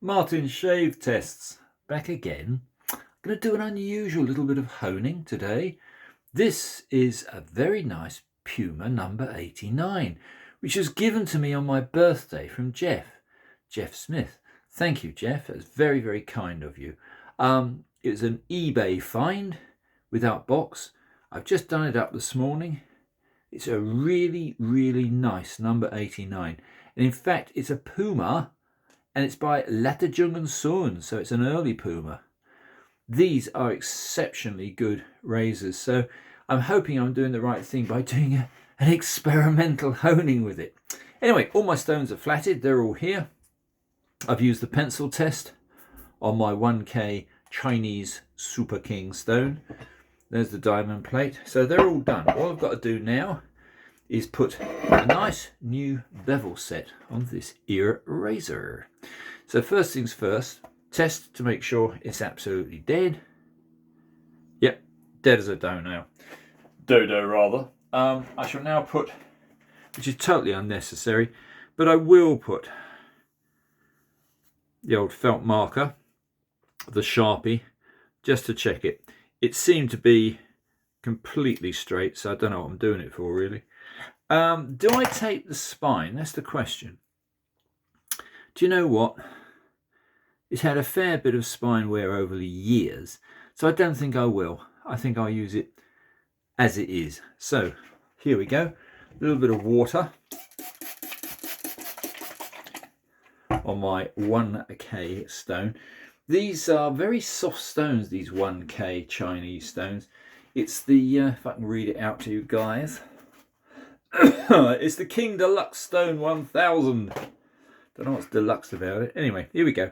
Martin shave tests back again. I'm going to do an unusual little bit of honing today. This is a very nice Puma number 89, which was given to me on my birthday from Jeff Smith. Thank you, Jeff. That's very, very kind of you. It was an eBay find without box. I've just done it up this morning. It's a really, really nice number 89. And in fact, it's a Puma, and it's by Latterjungen Sohn, so it's an early Puma. These are exceptionally good razors, so I'm hoping I'm doing the right thing by doing an experimental honing with it. Anyway, all my stones are flatted, they're all here. I've used the pencil test on my 1K Chinese Super King stone. There's the diamond plate, so they're all done. All I've got to do now is put a nice new bevel set on this ear razor. So first things first, test to make sure it's absolutely dead. Yep, dead as a dodo rather. I shall now put, which is totally unnecessary, but I will put the old felt marker, the Sharpie, just to check it. It seemed to be completely straight, so I don't know what I'm doing it for really. Do I tape the spine? That's the question. Do you know what? It's had a fair bit of spine wear over the years, so I don't think I will. I think I'll use it as it is. So here we go. A little bit of water on my 1K stone. These are very soft stones, these 1K Chinese stones. It's the, if I can read it out to you guys, it's the King Deluxe Stone 1000. Don't know what's deluxe about it. Anyway, here we go.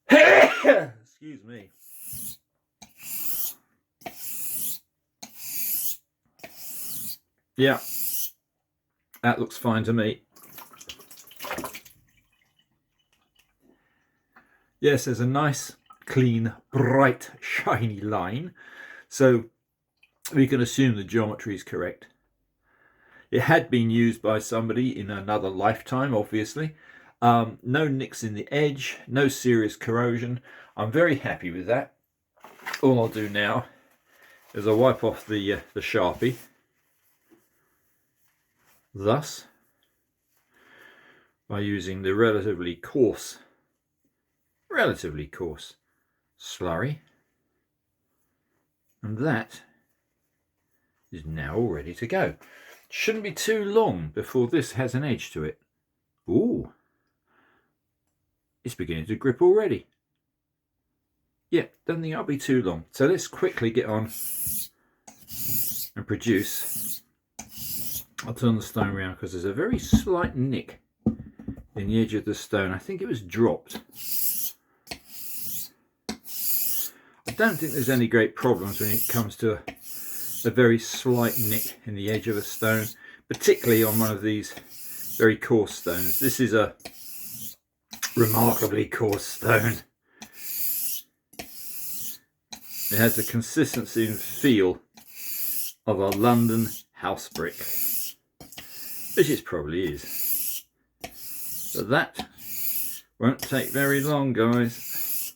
Excuse me. Yeah, that looks fine to me. Yes, there's a nice, clean, bright, shiny line. So we can assume the geometry is correct. It had been used by somebody in another lifetime, obviously. No nicks in the edge, no serious corrosion. I'm very happy with that. All I'll do now is I'll wipe off the Sharpie. Thus, by using the relatively coarse slurry, and that is now all ready to go. Shouldn't be too long before this has an edge to it. Ooh, it's beginning to grip already. Yeah, don't think I'll be too long. So let's quickly get on and produce. I'll turn the stone around because there's a very slight nick in the edge of the stone. I think it was dropped. I don't think there's any great problems when it comes to a very slight nick in the edge of a stone, particularly on one of these very coarse stones. This is a remarkably coarse stone. It has the consistency and feel of a London house brick, which it probably is. But that won't take very long, guys.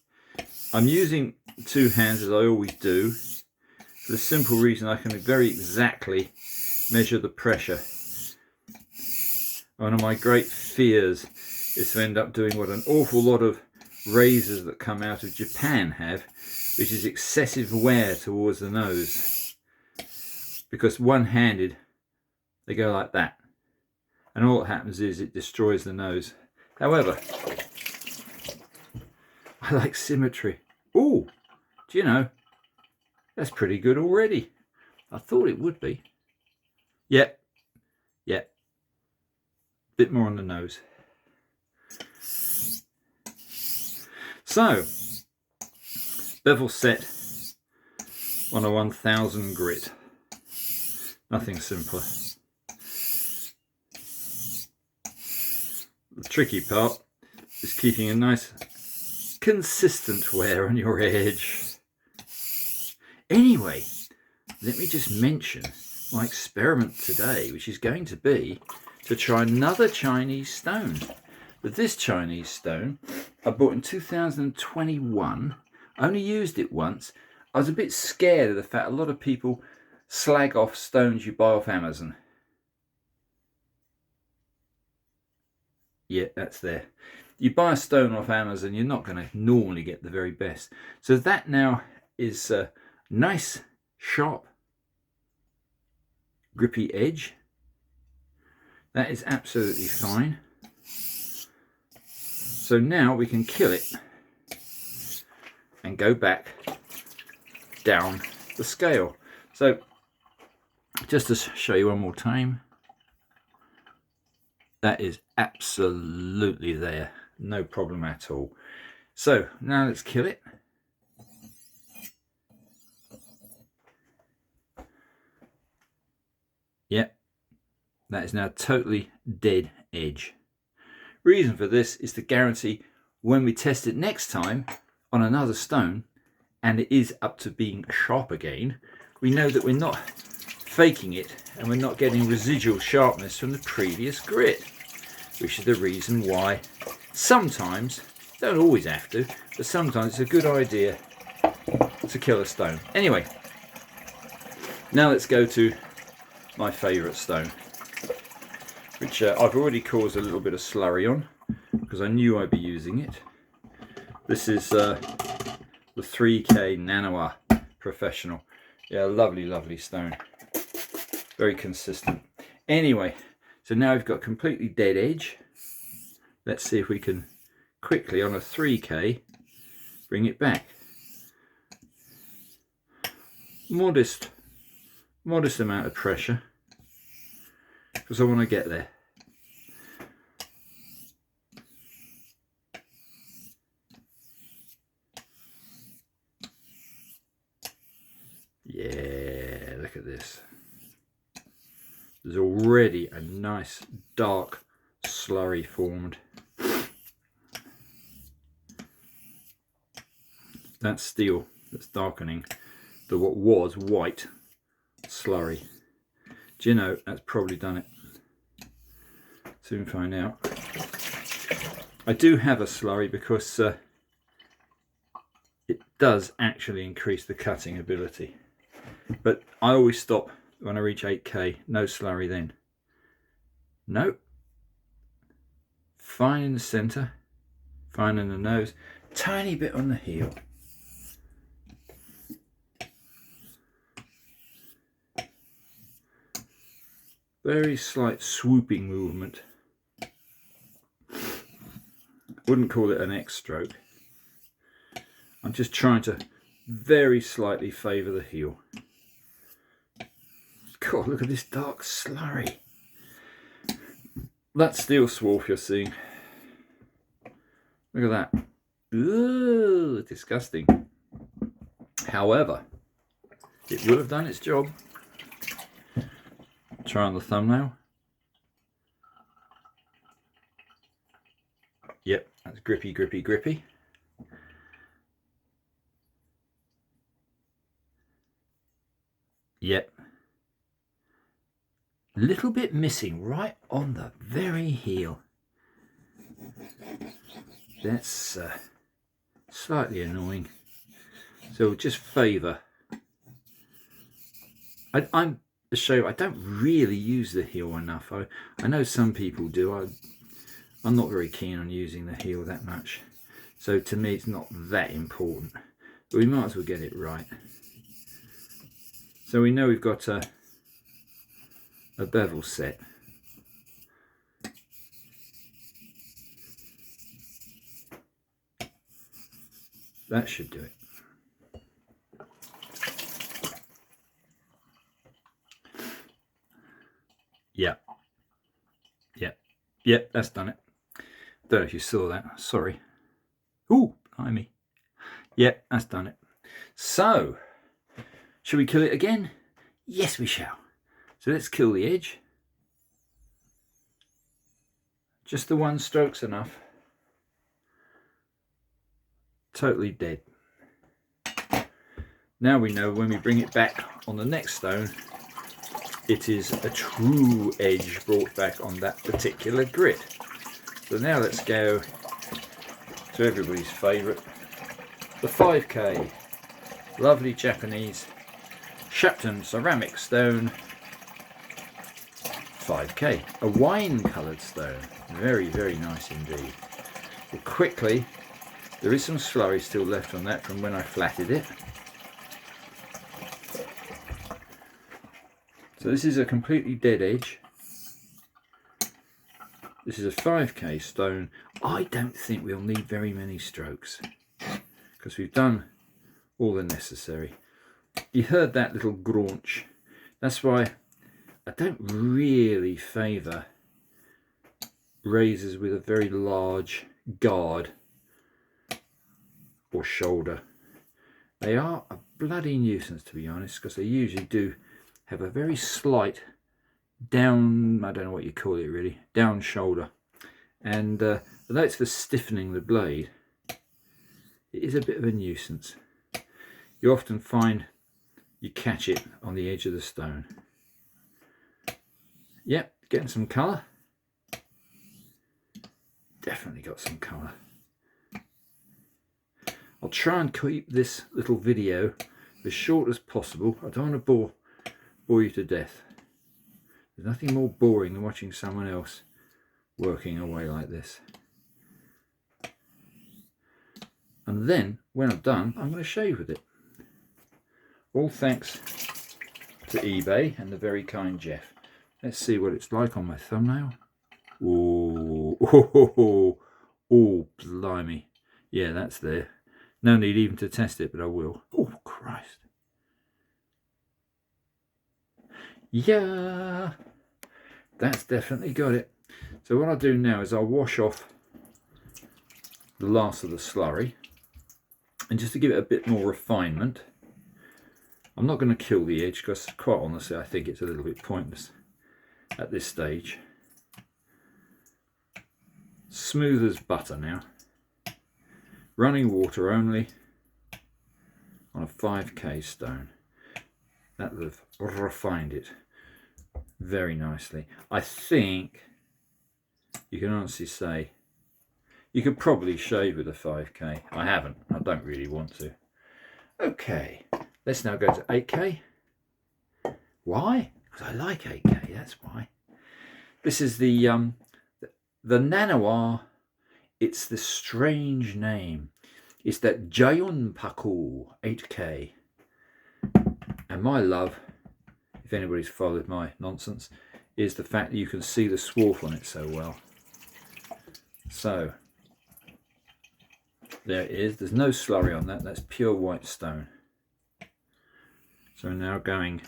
I'm using two hands as I always do, for the simple reason I can very exactly measure the pressure. One of my great fears is to end up doing what an awful lot of razors that come out of Japan have, which is excessive wear towards the nose. Because one-handed, they go like that. And all that happens is it destroys the nose. However, I like symmetry. Ooh, do you know, that's pretty good already. I thought it would be. Yep. Bit more on the nose. So, bevel set on a 1000 grit. Nothing simpler. The tricky part is keeping a nice consistent wear on your edge. Anyway, let me just mention my experiment today, which is going to be to try another Chinese stone. But this Chinese stone I bought in 2021. I only used it once. I was a bit scared of the fact a lot of people slag off stones you buy off Amazon. Yeah, that's there. You buy a stone off Amazon, you're not going to normally get the very best. So that now is a nice, sharp, grippy edge. That is absolutely fine. So now we can kill it and go back down the scale. So just to show you one more time, that is absolutely there, no problem at all. So now let's kill it. Yep, that is now totally dead edge. Reason for this is to guarantee when we test it next time on another stone and it is up to being sharp again, we know that we're not faking it and we're not getting residual sharpness from the previous grit, which is the reason why sometimes, don't always have to, but sometimes it's a good idea to kill a stone. Anyway, now let's go to my favourite stone, which I've already caused a little bit of slurry on because I knew I'd be using it. This is the 3K Naniwa Professional. Yeah, lovely, lovely stone. Very consistent. Anyway, so now we've got completely dead edge. Let's see if we can quickly, on a 3K, bring it back. Modest amount of pressure, because I want to get there. Yeah, look at this. There's already a nice dark slurry formed. That's steel that's darkening the what was white slurry. Do you know, that's probably done it. Soon find out. I do have a slurry because it does actually increase the cutting ability, but I always stop when I reach 8K. No slurry then. Nope. Fine in the center, fine in the nose, tiny bit on the heel. Very slight swooping movement. Wouldn't call it an X stroke. I'm just trying to very slightly favour the heel. God, look at this dark slurry. That steel swarf you're seeing. Look at that. Ooh, disgusting. However, it will have done its job. Try on the thumbnail. Yep, that's grippy, grippy, grippy. Yep. Little bit missing right on the very heel. That's slightly annoying. So we'll just favour. I'm ashamed. I don't really use the heel enough. I know some people do. I'm not very keen on using the heel that much. So to me it's not that important. But we might as well get it right. So we know we've got a bevel set. That should do it. Yeah. Yep, that's done it. Don't know if you saw that. Sorry. Ooh, blimey. Yep, that's done it. So, shall we kill it again? Yes, we shall. So let's kill the edge. Just the one stroke's enough. Totally dead. Now we know when we bring it back on the next stone, it is a true edge brought back on that particular grit. So now let's go to everybody's favourite, the 5K. Lovely Japanese Shapton ceramic stone, 5K. A wine coloured stone. Very, very nice indeed. Well, quickly, there is some slurry still left on that from when I flatted it. So this is a completely dead edge. This is a 5K stone. I don't think we'll need very many strokes because we've done all the necessary. You heard that little graunch. That's why I don't really favour razors with a very large guard or shoulder. They are a bloody nuisance, to be honest, because they usually do have a very slight down, I don't know what you call it really, down shoulder. And although it's for stiffening the blade, it is a bit of a nuisance. You often find you catch it on the edge of the stone. Yep, getting some colour. Definitely got some colour. I'll try and keep this little video as short as possible. I don't want to bore you to death. There's nothing more boring than watching someone else working away like this. And then, when I'm done, I'm going to shave with it. All thanks to eBay and the very kind Jeff. Let's see what it's like on my thumbnail. Oh, oh, blimey. Yeah, that's there. No need even to test it, but I will. Oh, Christ. Yeah, that's definitely got it. So what I'll do now is I'll wash off the last of the slurry. And just to give it a bit more refinement, I'm not going to kill the edge because quite honestly I think it's a little bit pointless at this stage. Smooth as butter now. Running water only on a 5K stone. That would have refined it very nicely. I think you can honestly say you could probably shave with a 5K. I haven't. I don't really want to. Okay, let's now go to 8K. Why? Because I like 8K, that's why. This is the Naniwa. It's the strange name. It's that Jayunpaku 8K. And my love, if anybody's followed my nonsense, is the fact that you can see the swarf on it so well. So, there it is. There's no slurry on that. That's pure white stone. So we're now going,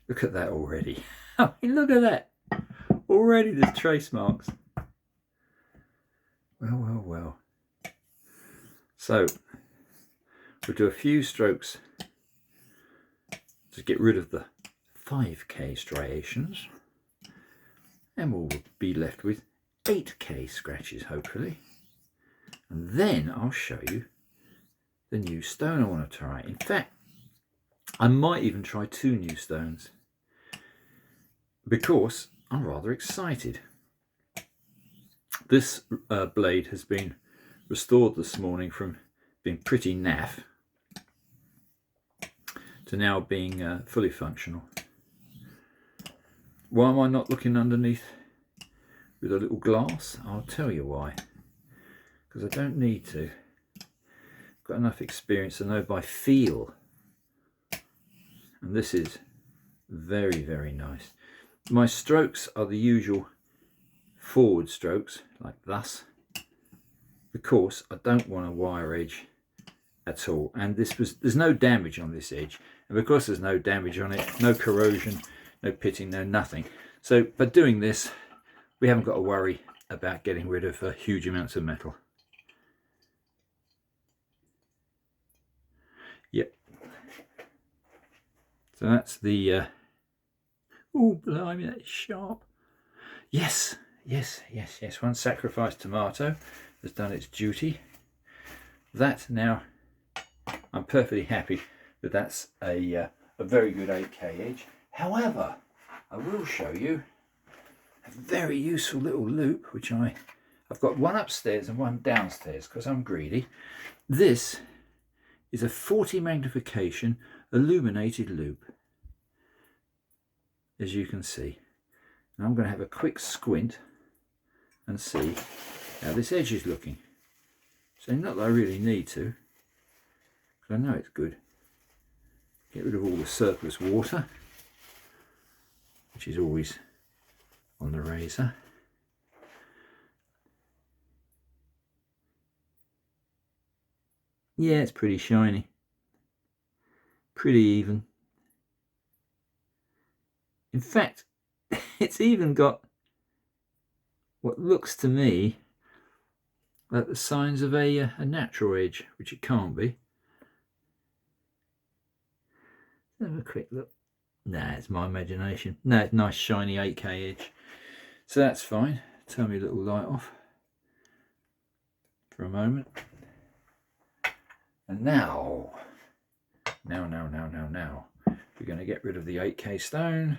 look at that already. I mean, look at that. Already there's trace marks. Well, well, well. So, we'll do a few strokes to get rid of the 5K striations. And we'll be left with 8K scratches, hopefully. And then I'll show you the new stone I want to try. In fact, I might even try 2 new stones because I'm rather excited. This blade has been restored this morning from being pretty naff to now being fully functional. Why am I not looking underneath with a little glass? I'll tell you why. Because I don't need to. I've got enough experience to know by feel. And this is very, very nice. My strokes are the usual forward strokes, like thus, because I don't want a wire edge at all. And there's no damage on this edge. And because there's no damage on it, no corrosion, no pitting, no nothing. So by doing this, we haven't got to worry about getting rid of huge amounts of metal. Yep. So that's the, oh blimey, that's sharp. Yes, yes, yes, yes. One sacrificed tomato has done its duty. That now, I'm perfectly happy that that's a very good 8K edge. However, I will show you a very useful little loop, which I've got one upstairs and one downstairs because I'm greedy. This is a 40 magnification illuminated loop, as you can see. And I'm going to have a quick squint and see how this edge is looking. So not that I really need to, because I know it's good. Get rid of all the surplus water, which is always on the razor. Yeah, it's pretty shiny, pretty even. In fact, it's even got what looks to me like the signs of a natural edge, which it can't be. Let's have a quick look. Nah, it's my imagination. No, it's nice shiny 8K edge. So that's fine. Turn my little light off for a moment. And now, we're going to get rid of the 8K stone.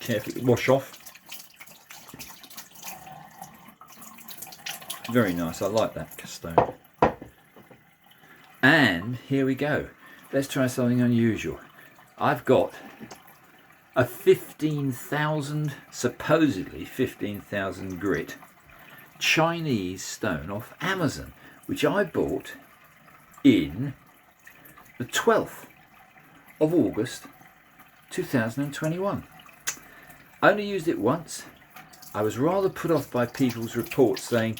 Carefully wash off. Very nice, I like that stone. And here we go. Let's try something unusual. I've got a 15,000, supposedly 15,000 grit Chinese stone off Amazon, which I bought in the 12th of August 2021. I only used it once. I was rather put off by people's reports saying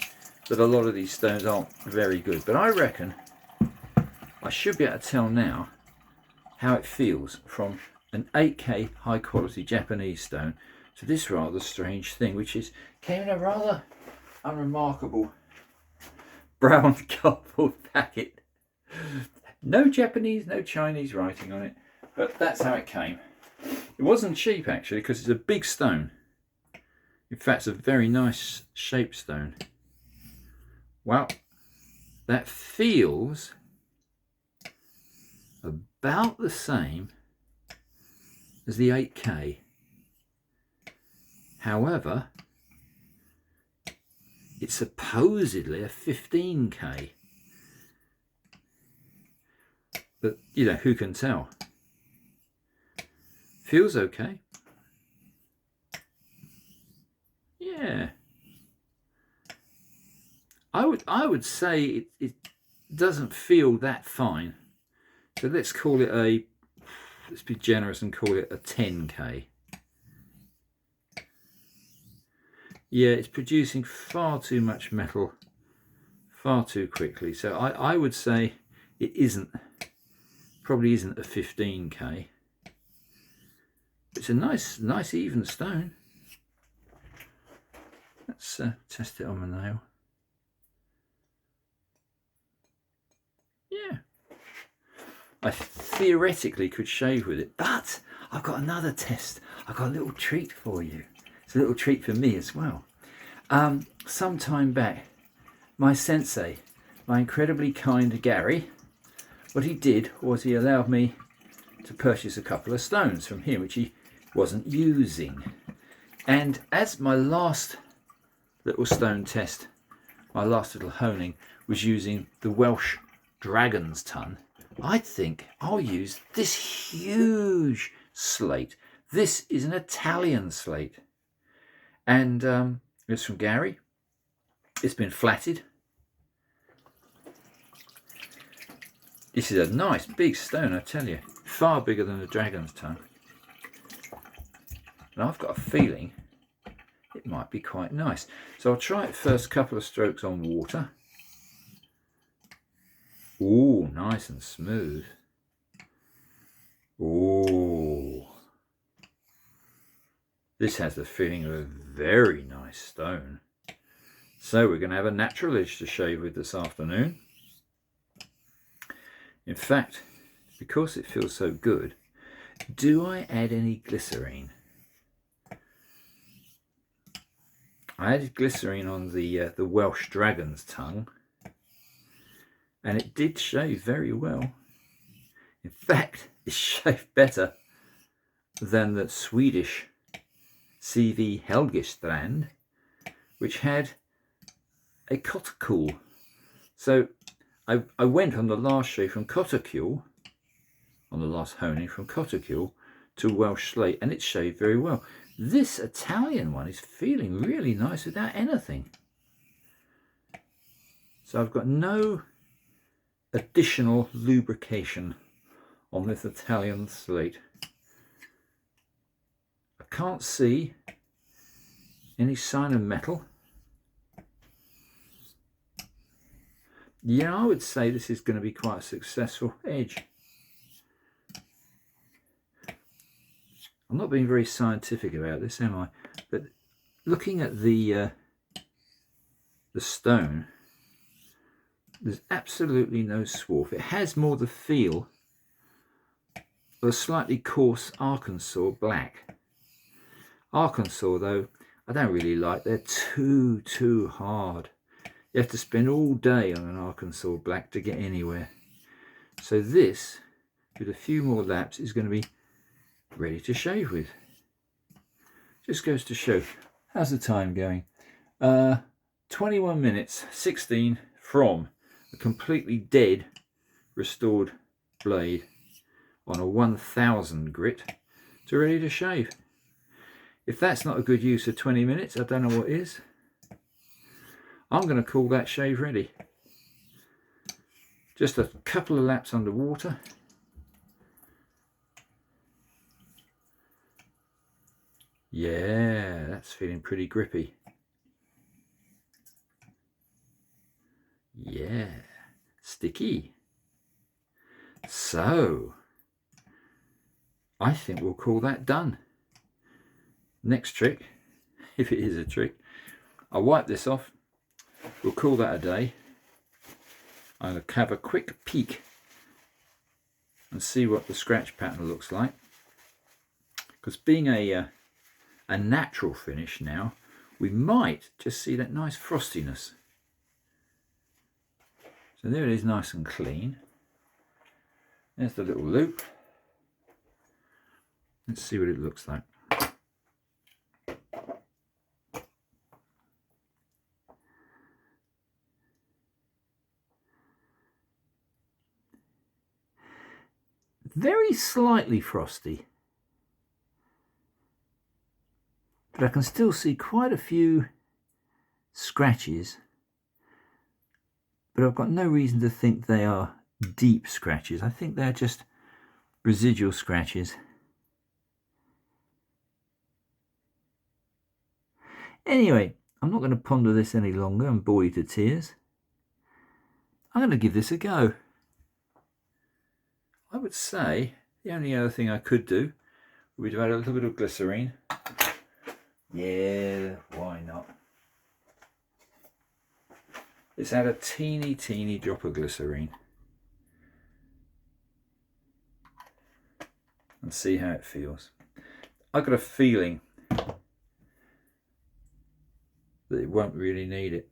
that a lot of these stones aren't very good, but I reckon I should be able to tell now how it feels from an 8K high quality Japanese stone to this rather strange thing, which came in a rather unremarkable brown cardboard packet. No Japanese, no Chinese writing on it, but that's how it came. It wasn't cheap actually, because it's a big stone. In fact, it's a very nice shaped stone. Well, that feels about the same as the 8K. However, it's supposedly a 15K. But, you know, who can tell? Feels okay. Yeah. I would say it doesn't feel that fine. So let's call it let's be generous and call it a 10K. Yeah, it's producing far too much metal far too quickly. So I would say it probably isn't a 15K. It's a nice even stone. Let's test it on my nail. Yeah. I theoretically could shave with it, but I've got another test. I've got a little treat for you. It's a little treat for me as well. Some time back, my sensei, my incredibly kind Gary, what he did was he allowed me to purchase a couple of stones from him, which he wasn't using. And as my last little stone test, my last little honing was using the Welsh Dragon's Tongue, I think I'll use this huge slate. This is an Italian slate. And it's from Gary. It's been flatted. This is a nice big stone, I tell you. Far bigger than the Dragon's Tongue. And I've got a feeling it might be quite nice. So I'll try it first, couple of strokes on water. Ooh, nice and smooth. Ooh. This has the feeling of a very nice stone. So we're going to have a natural edge to shave with this afternoon. In fact, because it feels so good, do I add any glycerin? I added glycerin on the Welsh Dragon's Tongue, and it did shave very well. In fact, it shaved better than the Swedish CV Helgestrand, which had a Kotakul. So I went on the last shave from Kotakul, on the last honing from Kotakul to Welsh slate, and it shaved very well. This Italian one is feeling really nice without anything. So I've got no additional lubrication on this Italian slate. I can't see any sign of metal. Yeah, I would say this is going to be quite a successful edge. I'm not being very scientific about this, am I? But looking at the stone, there's absolutely no swarf. It has more the feel of a slightly coarse Arkansas black. Arkansas, though, I don't really like. They're too hard. You have to spend all day on an Arkansas black to get anywhere. So this, with a few more laps, is going to be ready to shave with. Just goes to show. How's the time going? 21 minutes 16 from a completely dead restored blade on a 1000 grit to ready to shave. If that's not a good use of 20 minutes, I don't know what is. I'm going to call that shave ready. Just a couple of laps underwater. Yeah, that's feeling pretty grippy. Yeah, sticky. So, I think we'll call that done. Next trick, if it is a trick, I'll wipe this off. We'll call that a day. I'm going to have a quick peek and see what the scratch pattern looks like. Because being a natural finish now, we might just see that nice frostiness. So there it is, nice and clean. There's the little loop. Let's see what it looks like. Very slightly frosty, but I can still see quite a few scratches, but I've got no reason to think they are deep scratches. I think they're just residual scratches. Anyway, I'm not going to ponder this any longer and bore you to tears. I'm going to give this a go. I would say the only other thing I could do would be to add a little bit of glycerin. Yeah, why not? Let's add a teeny drop of glycerin and see how it feels. I've got a feeling that it won't really need it.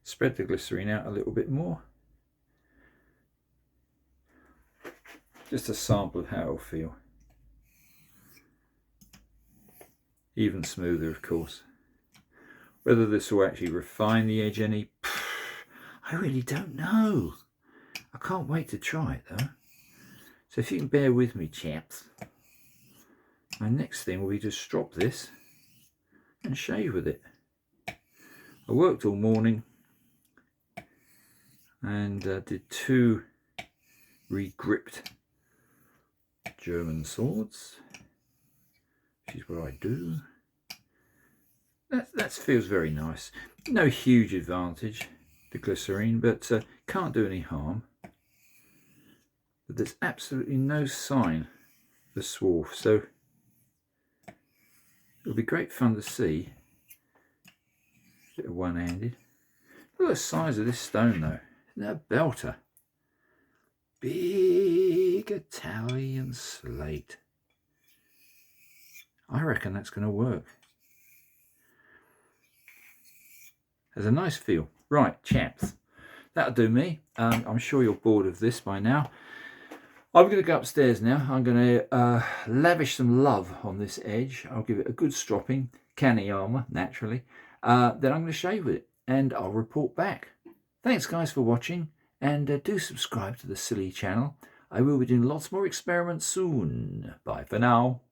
Spread the glycerin out a little bit more. Just a sample of how it'll feel. Even smoother, of course. Whether this will actually refine the edge any, I really don't know. I can't wait to try it though. So if you can bear with me, chaps, my next thing will be to strop this and shave with it. I worked all morning and did 2 regripped German swords, which is what I do. That feels very nice. No huge advantage, the glycerine, but can't do any harm. But there's absolutely no sign of swarf, so it'll be great fun to see. Bit of one-handed. Look at the size of this stone though. Isn't that a belter? Big Italian slate. I reckon that's going to work. Has a nice feel. Right, chaps, that'll do me. I'm sure you're bored of this by now. I'm going to go upstairs now. I'm going to lavish some love on this edge. I'll give it a good stropping, kaniyama, naturally. Then I'm going to shave with it, and I'll report back. Thanks, guys, for watching, and do subscribe to the Silly channel. I will be doing lots more experiments soon. Bye for now.